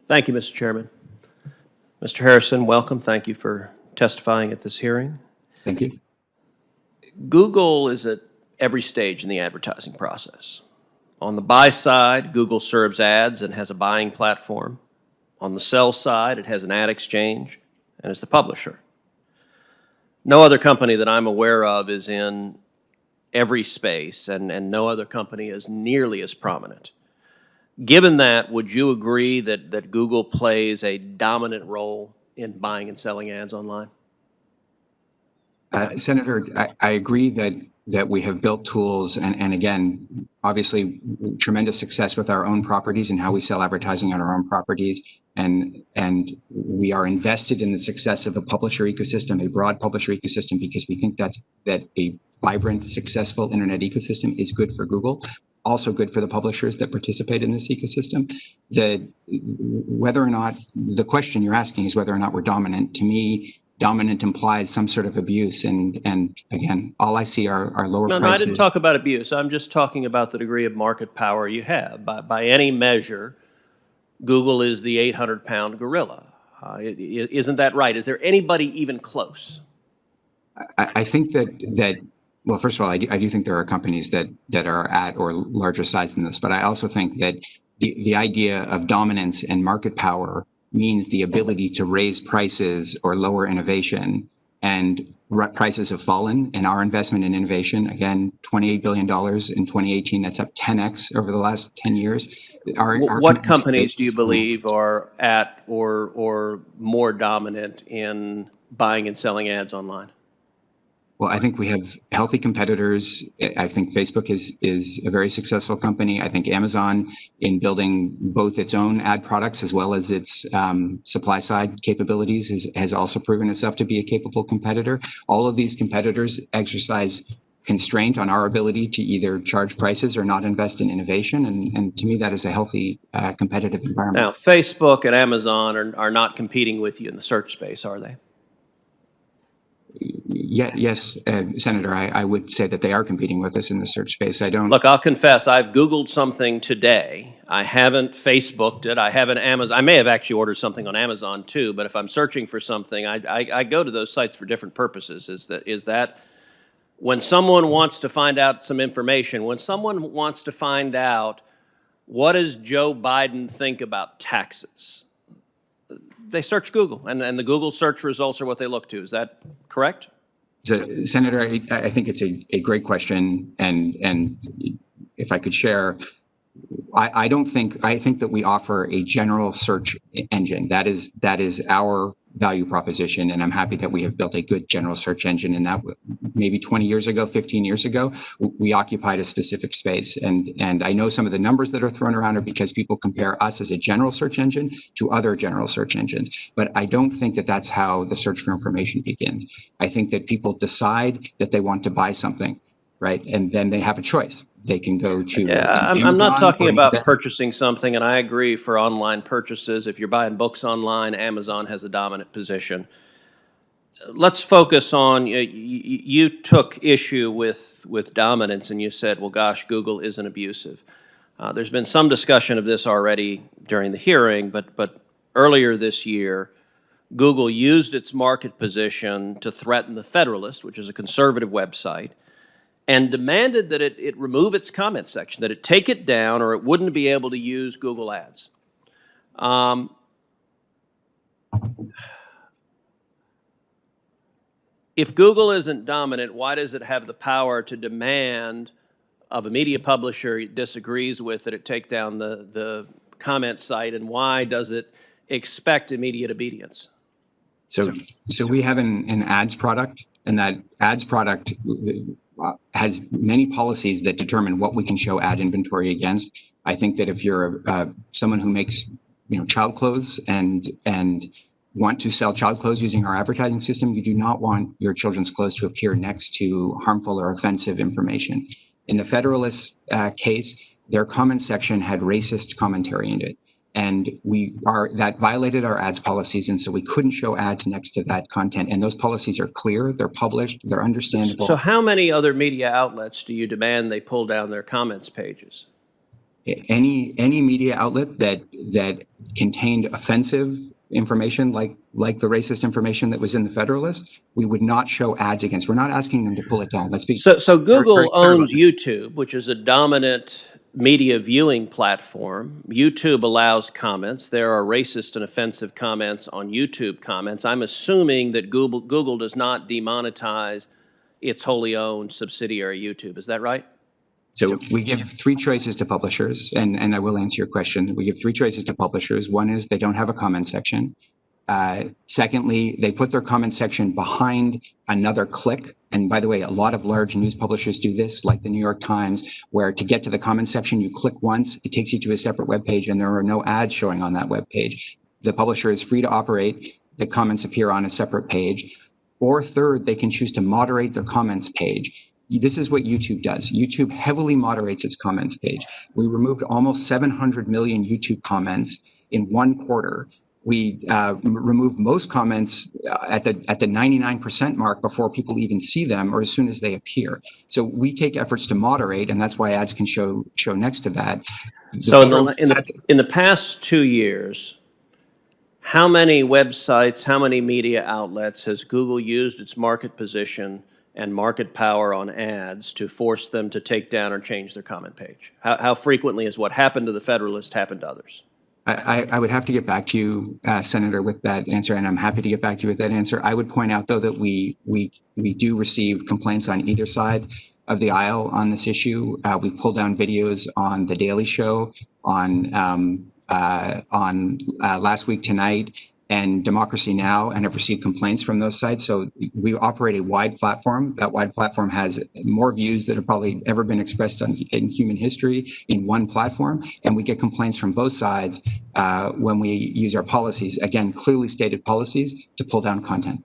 Thank you, Mr. Chairman. Mr. Harrison, welcome. Thank you for testifying at this hearing. Thank you. Google is at every stage in the advertising process. On the buy side, Google serves ads and has a buying platform. On the sell side, it has an ad exchange and is the publisher. No other company that I'm aware of is in every space, and no other company is nearly as prominent. Given that, would you agree that Google plays a dominant role in buying and selling ads online? Senator, I agree that we have built tools and again, obviously tremendous success with our own properties and how we sell advertising on our own properties. And we are invested in the success of a publisher ecosystem, a broad publisher ecosystem, because we think that a vibrant, successful internet ecosystem is good for Google, also good for the publishers that participate in this ecosystem. Whether or not, the question you're asking is whether or not we're dominant. To me, dominant implies some sort of abuse, and again, all I see are lower prices. No, I didn't talk about abuse. I'm just talking about the degree of market power you have. By any measure, Google is the 800-pound gorilla. Isn't that right? Is there anybody even close? I think that well, first of all, I do think there are companies that are at or larger size than this, but I also think that the idea of dominance and market power means the ability to raise prices or lower innovation, and prices have fallen. And our investment in innovation, again, $28 billion in 2018, that's up 10x over the last 10 years. What companies do you believe are at or more dominant in buying and selling ads online? Well, I think we have healthy competitors. I think Facebook is a very successful company. I think Amazon, in building both its own ad products as well as its supply side capabilities, has also proven itself to be a capable competitor. All of these competitors exercise constraint on our ability to either charge prices or not invest in innovation. And to me, that is a healthy competitive environment. Now, Facebook and Amazon are not competing with you in the search space, are they? Yes, Senator, I would say that they are competing with us in the search space. I don't... Look, I'll confess, I've Googled something today. I haven't Facebooked it. I haven't Amazon. I may have actually ordered something on Amazon too, but if I'm searching for something, I go to those sites for different purposes. Is that when someone wants to find out some information, when someone wants to find out what does Joe Biden think about taxes, they search Google, and the Google search results are what they look to. Is that correct? So, Senator, I think it's a great question, and if I could share, I think that we offer a general search engine. That is our value proposition, and I'm happy that we have built a good general search engine. And that maybe 20 years ago, 15 years ago, we occupied a specific space. And I know some of the numbers that are thrown around are because people compare us as a general search engine to other general search engines. But I don't think that that's how the search for information begins. I think that people decide that they want to buy something, right? And then they have a choice. They can go to I'm not talking about purchasing something, and I agree for online purchases. If you're buying books online, Amazon has a dominant position. Let's focus on, you took issue with dominance, and you said, well, gosh, Google isn't abusive. There's been some discussion of this already during the hearing, but earlier this year, Google used its market position to threaten the Federalist, which is a conservative website, and demanded that it remove its comment section, that it take it down or it wouldn't be able to use Google Ads. If Google isn't dominant, why does it have the power to demand of a media publisher it disagrees with that it take down the comment site, and why does it expect immediate obedience? So we have an ads product, and that ads product has many policies that determine what we can show ad inventory against. I think that if you're someone who makes child clothes and want to sell child clothes using our advertising system, you do not want your children's clothes to appear next to harmful or offensive information. In the Federalist case, their comment section had racist commentary in it. And that violated our ads policies, and so we couldn't show ads next to that content. And those policies are clear, they're published, they're understandable. So how many other media outlets do you demand they pull down their comments pages? any media outlet that contained offensive information like the racist information that was in the Federalist, we would not show ads against. We're not asking them to pull it down. Let's be So very, very Google clear about owns that. YouTube, which is a dominant media viewing platform. YouTube allows comments. There are racist and offensive comments on YouTube comments. I'm assuming that Google does not demonetize its wholly owned subsidiary YouTube. Is that right? So we give three choices to publishers, and I will answer your question. We give three choices to publishers. One is they don't have a comment section. Secondly, they put their comment section behind another click. And by the way, a lot of large news publishers do this, like the New York Times, where to get to the comment section, you click once, it takes you to a separate web page, and there are no ads showing on that web page. The publisher is free to operate. The comments appear on a separate page. Or third, they can choose to moderate their comments page. This is what YouTube does. YouTube heavily moderates its comments page. We removed almost 700 million YouTube comments in 1 quarter. We remove most comments at the 99% mark before people even see them or as soon as they appear. So we take efforts to moderate, and that's why ads can show next to that. So in the past 2 years, how many websites, how many media outlets has Google used its market position and market power on ads to force them to take down or change their comment page? How frequently has what happened to the Federalist happened to others? I would have to get back to you, Senator, with that answer, and I'm happy to get back to you with that answer. I would point out, though, that we do receive complaints on either side of the aisle on this issue. We've pulled down videos on The Daily Show, on Last Week Tonight, and Democracy Now!, and have received complaints from those sites. So we operate a wide platform. That wide platform has more views that have probably ever been expressed in human history in one platform. And we get complaints from both sides when we use our policies, again, clearly stated policies, to pull down content.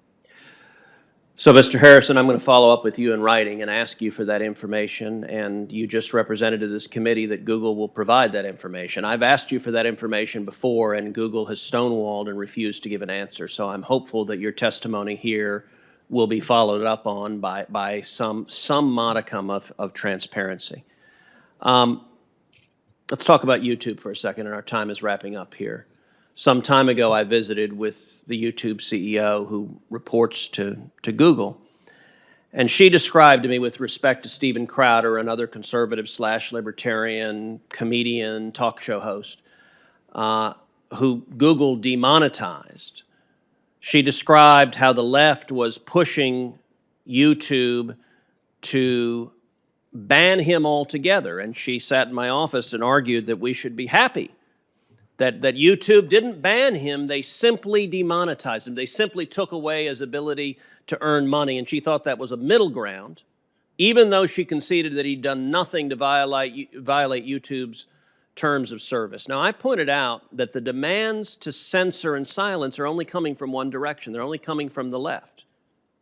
So, Mr. Harrison, I'm going to follow up with you in writing and ask you for that information, and you just represented to this committee that Google will provide that information. I've asked you for that information before, and Google has stonewalled and refused to give an answer. So I'm hopeful that your testimony here will be followed up on by some modicum of transparency. Let's talk about YouTube for a second, and our time is wrapping up here. Some time ago, I visited with the YouTube CEO who reports to Google, and she described to me, with respect to Steven Crowder, another conservative/libertarian comedian talk show host, who Google demonetized. She described how the left was pushing YouTube to ban him altogether, and she sat in my office and argued that we should be happy that YouTube didn't ban him, they simply demonetized him. They simply took away his ability to earn money, and she thought that was a middle ground, even though she conceded that he'd done nothing to violate YouTube's terms of service. Now, I pointed out that the demands to censor and silence are only coming from one direction. They're only coming from the left.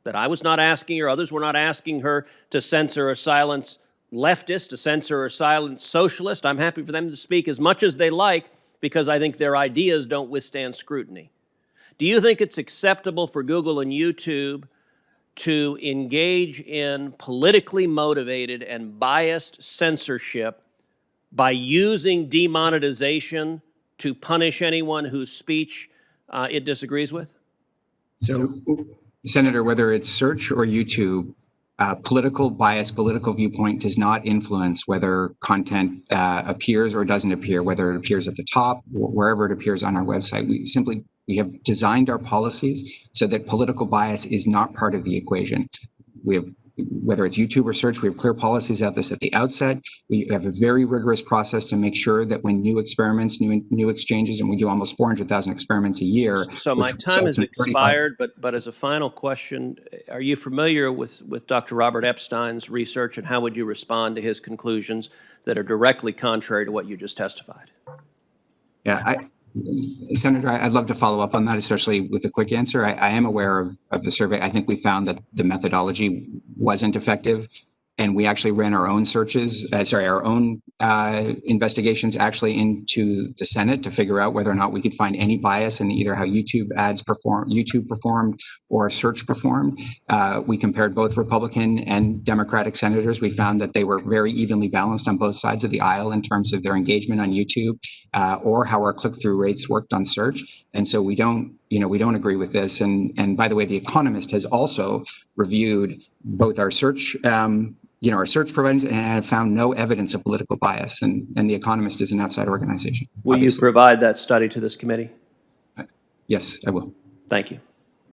That I was not asking her, others were not asking her to censor or silence leftists, to censor or silence socialists. I'm happy for them to speak as much as they like, because I think their ideas don't withstand scrutiny. Do you think it's acceptable for Google and YouTube to engage in politically motivated and biased censorship by using demonetization to punish anyone whose speech it disagrees with? So, Senator, whether it's search or YouTube, political bias, political viewpoint does not influence whether content appears or doesn't appear, whether it appears at the top, or wherever it appears on our website. We have designed our policies so that political bias is not part of the equation. We have, whether it's YouTube or search, we have clear policies of this at the outset. We have a very rigorous process to make sure that when new experiments, new exchanges, and we do almost 400,000 experiments a year. So my time has expired, but as a final question, are you familiar with Dr. Robert Epstein's research, and how would you respond to his conclusions that are directly contrary to what you just testified? Yeah, Senator, I'd love to follow up on that, especially with a quick answer. I am aware of the survey. I think we found that the methodology wasn't effective And we actually ran our own searches, our own investigations actually into the Senate to figure out whether or not we could find any bias in either how YouTube performed or search performed. We compared both Republican and Democratic senators. We found that they were very evenly balanced on both sides of the aisle in terms of their engagement on YouTube or how our click-through rates worked on search. And so we don't agree with this. And by the way, The Economist has also reviewed both our search our search providers and have found no evidence of political bias. And The Economist is an outside organization. Will you provide that study to this committee? Yes, I will. Thank you.